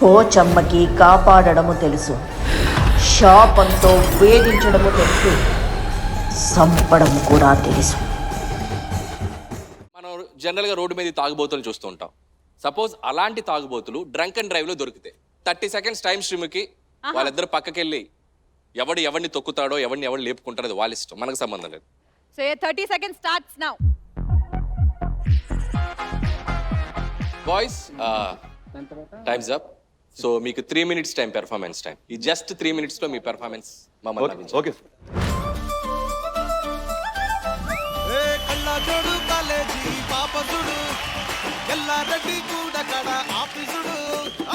పోచమ్మకి కాపాడడము తెలుసు, శాపంతో వేధించడము తెలుసు, సంపడం కూడా తెలుసు. మనం జనరల్గా రోడ్డు మీద తాగుబోతులు చూస్తూ ఉంటాం. సపోజ్ అలాంటి తాగుబోతులు డ్రంక్ అండ్ డ్రైవ్లో దొరికితే 30 seconds టైం స్ట్రీమ్కి వాళ్ళిద్దరు పక్కకెళ్ళి ఎవరిని తొక్కుతాడో ఎవరిని లేపుకుంటారో అది వాళ్ళ ఇష్టం, మనకు సంబంధం లేదు. So your 30 seconds starts now. Boys times up. So మీకు 3 minutes టైం, పెర్ఫార్మెన్స్ టైం. ఈ జస్ట్ 3 minutes లో మీ పెర్ఫార్మెన్స్ మమ్మల్ని ఓకే కళ్ళజోడు కాలేజీ పాపసుడు ఎల్లారెడ్డి కూడా కడ ఆఫీసుడు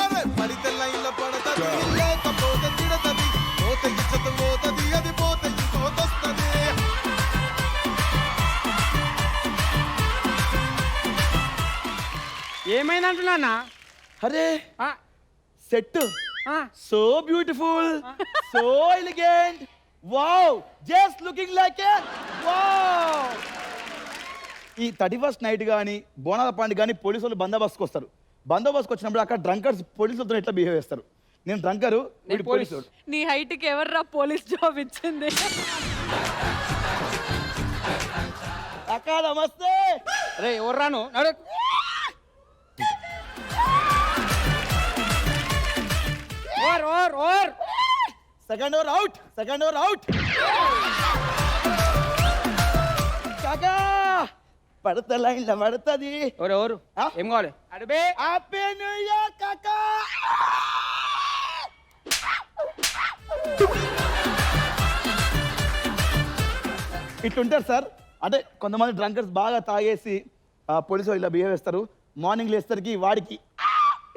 అరే పడితే లైన్లో పడతది లేకపోతే తిడతది పోతే ఇచ్చత పోతది అది పోతే ఇంకోతొస్తది. ఏమైందంటున్నా? అరే set so beautiful, so elegant, wow, just looking like a wow. ఈ 31st నైట్ కానీ బోనాల పండుగ కానీ పోలీసు వాళ్ళు బందోబస్తుకు వస్తారు. బందోబస్తుకు వచ్చినప్పుడు అక్కడ డ్రంకర్స్ పోలీసులతో ఎట్లా బిహేవ్ చేస్తారు? నేను డ్రంకరు, వీడు పోలీసు. నీ హైట్ కి ఎవర్రా పోలీస్ జాబ్ ఇచ్చింది? అక్క నమస్తే. అరే ఎవర్రాను? నడు. Or second over out, second over out. కాకా పడత లైన్ లో పడుతుంది. ఎవరు ఏం కావాలి? అడుబే హ్యాపీ న్యూ ఇయర్ కాకా. ఇట్లుంటారు సార్. అంటే కొంతమంది డ్రంకర్స్ బాగా తాగేసి పోలీసు వాళ్ళు ఇలా బిహేవ్ చేస్తారు. మార్నింగ్ లేస్తరికి వాడికి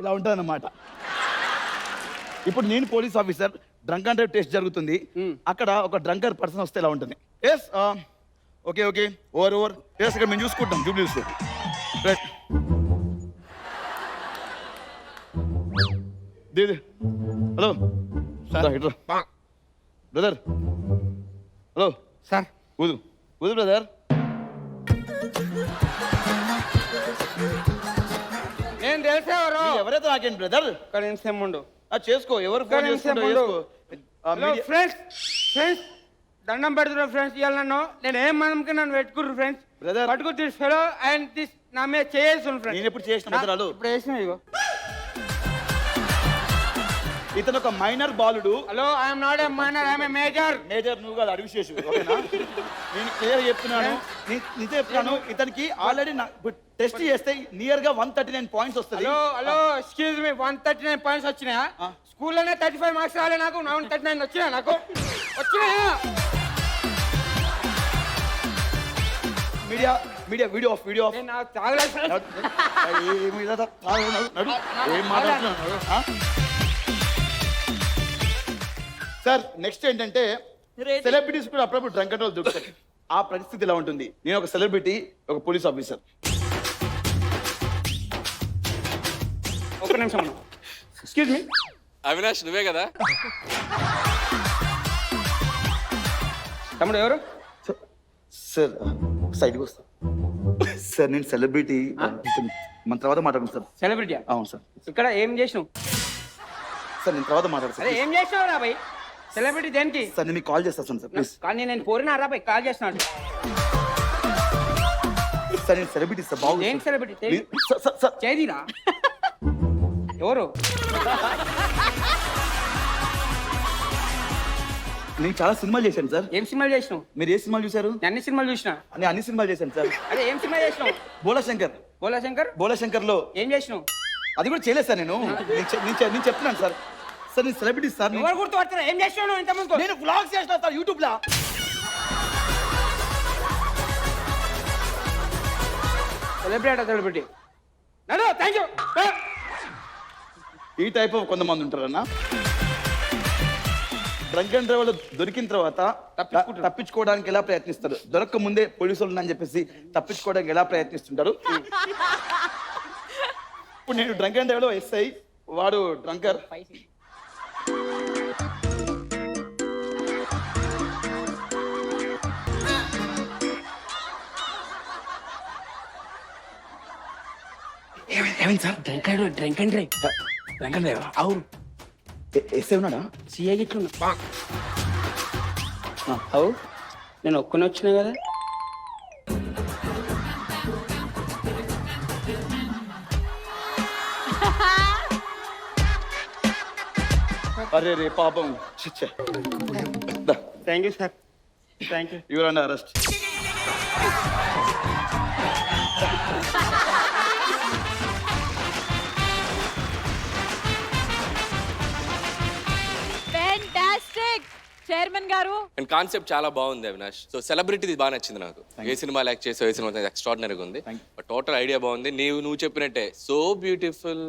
ఇలా ఉంటుంది అన్నమాట. ఇప్పుడు నేను police officer, drunk and drive test జరుగుతుంది. అక్కడ ఒక డ్రంకర్ పర్సన్ వస్తే ఇలా ఉంటుంది. Yes okay okay over yes ఇక్కడ మేము చూసుకుంటాం జూబ్లీస్. Right hello brother. Hello sir. ఊదు ఊదు బ్రదర్. నేను తెలిసే ఎవరు? ఎవరైతే నాకేంటి బ్రదర్. ఇక్కడ నిమిషం ఉండు. చేసుకో, ఎవరు ఫ్రెండ్స్ దండం పెడుతున్నా ఫ్రెండ్స్. ఇవాళ నేను ఏం మనకి నన్ను పెట్టుకుర్రు ఫ్రెండ్స్. బ్రదర్ పట్టుకు దిస్ ఫెలో అండ్ దిస్ నా మీద చేయాల్సిన ఫ్రెండ్స్. నేను ఎప్పుడు చేసిన ఇప్పుడు వేసిన ఇగో. ఇతను ఒక మైనర్ బాలుడు. Hello I'm not a minor, I'm a major. Major నువ్వు కాదు, అడిగి చేసు. ఓకేనా? నేను క్లియర్ చెప్తున్నాను, నిజం చెప్తున్నాను. ఇతనికి ఆల్రెడీ టెస్ట్ చేస్తే నియర్ గా 139 పాయింట్స్ వస్తుంది. హలో ఎక్స్క్యూజ్ మీ, 139 పాయింట్స్ వచ్చినాయా? స్కూల్లోనే 35 మార్క్స్ రాలే నాకు. 39 వచ్చినా నాకు వచ్చినాయా? Media media video of, video of. నాకు తాగలేదు. ఏం మాట్లాడుతున్నాను సార్. నెక్స్ట్ ఏంటంటే సెలబ్రిటీస్ కూడా అప్పుడప్పుడు డ్రంక్ అండ్ డ్రైవ్ దొరుకుతాయి. ఆ పరిస్థితి ఎలా ఉంటుంది? నేను ఒక సెలబ్రిటీ, ఒక పోలీస్ ఆఫీసర్. ఒక నిమిషం. Excuse me. అవినాష్ నువ్వే కదా? తమ్ముడు ఎవరు? సార్ సైడ్కి వస్తా సార్. నేను సెలబ్రిటీ, మన తర్వాత మాట్లాడుతాను సార్. సెలబ్రిటీ? అవును సార్. ఇక్కడ ఏం చేసినావు సార్? నేను తర్వాత మాట్లాడతాను. అరే ఏం చేసినావు రా భయ్? సెలబ్రిటీ దేనికి సార్? నేను మీకు కాల్ చేస్తాను సార్ ప్లీజ్. కానీ నేను కోరినా రా భయ్, కాల్ చేస్తున్నాడు సార్. నేను సెలబ్రిటీ సార్. బాగుంది. ఏం సెలబ్రిటీ? సార్ చేదిరా ఎవరు? నేను చాలా సినిమాలు చేశాను సార్. ఏం సినిమాలు చేసినావు? మీరు ఏ సినిమాలు చూసారు? అన్ని సినిమాలు చూసినా. నేను అన్ని సినిమాలు చేశాను సార్. అరే ఏం సినిమా చేసినావు? బోలాశంకర్. బోలాశంకర్? బోలాశంకర్ లో ఏం చేసినావు? అది కూడా చేయలేదు సార్. నేను చెప్తున్నాను సార్. సార్ నేను సెలబ్రిటీ సార్. ఎవరు గుర్తుపడతారా? ఏం చేసినావు ఇంత ముందు? నేను వ్లాగ్స్ చేసిన సార్ యూట్యూబ్ లో. సెలబ్రిటీ నడు. Thank you. ఈ టైప్ ఆఫ్ కొంతమంది ఉంటారన్నా. డ్రంక్ అండ్ డ్రైవ్ దొరికిన తర్వాత తప్పించుకోవడానికి ఎలా ప్రయత్నిస్తారు? దొరక్క ముందే పోలీసులు ఉన్నారని చెప్పేసి తప్పించుకోవడానికి ఎలా ప్రయత్నిస్తుంటారు? ఇప్పుడు నేను డ్రంక్ అండ్ డ్రైవ్ లో ఎస్ఐ, వాడు డ్రంకర్. ఏమైంది సార్? డ్రంక్ అండ్ డ్రైవ్ వెంకటదేవ అవును ఎస్ఏ ఉన్నాడా? సీఏ గిట్లున్నా అవు నేను ఒక్కనే వచ్చినా కదా అరే రే పాపం. Thank you sir thank you your under arrest. Fantastic chairman గారు. అండ్ కాన్సెప్ట్ చాలా బాగుంది అవినాష్. సో సెలబ్రిటీ బాగా నచ్చింది నాకు. ఏ సినిమాలు యాక్ట్ చేసావు, ఏ సినిమా ఎక్స్ట్రాడినరీగా ఉంది. బట్ టోటల్ ఐడియా బాగుంది. నువ్వు చెప్పినట్టే so beautiful,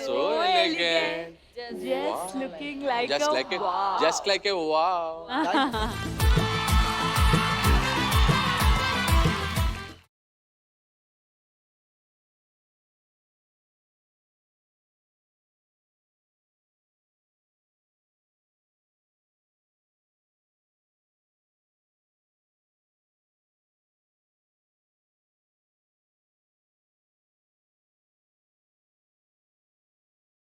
so elegant, Just looking like just a like a wow. just like a wow.